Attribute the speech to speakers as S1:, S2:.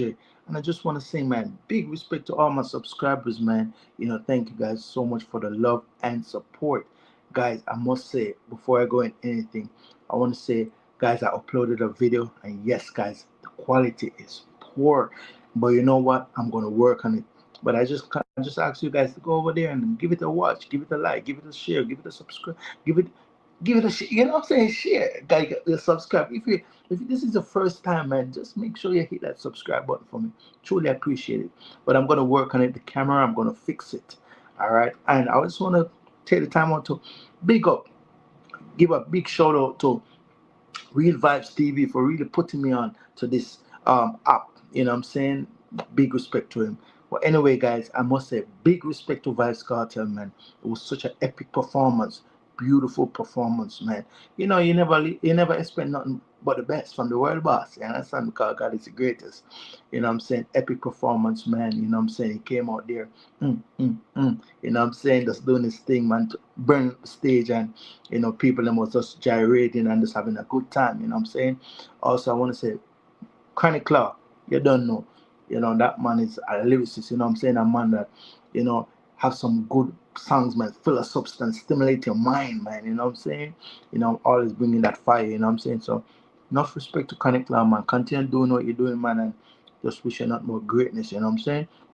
S1: And I just want to say, man, big respect to all my subscribers, man. Thank you guys so much for the love and support. Guys, I must say, before I go in anything, I want to say, guys, I uploaded a video, and yes, guys, the quality is poor. But you know what? I'm going to work on it. But I just ask you guys to go over there and give it a watch, give it a like, give it a share, give it a subscribe, give it give it a share. You know what I'm saying? Share, guys, subscribe. If this is the first time, man, just make sure you hit that subscribe button for me. Truly appreciate it. But I'm gonna work on it. The camera, I'm gonna fix it. All right. And I just wanna take the time out to big up, give a big shout out to Real Vibes TV for really putting me on to this app. You know what I'm saying? Big respect to him. But anyway, guys, I must say big respect to Vybz Kartel, man. It was such an epic performance, beautiful performance, man. You never expect nothing but the best from the world boss. You understand? Because God is the greatest. You know what I'm saying? Epic performance, man. You know what I'm saying? He came out there, you know what I'm saying? Just doing his thing, man, to burn the stage, and people them was just gyrating and just having a good time. You know what I'm saying? Also, I want to say Chronic Law, you don't know. That man is a lyricist, you know what I'm saying? A man that, have some good songs, man, full of substance, stimulate your mind, man, you know what I'm saying? Always bringing that fire, you know what I'm saying? So, enough respect to Chronic Law, man. Continue doing what you're doing, man, and just wish you not more greatness, you know what I'm saying?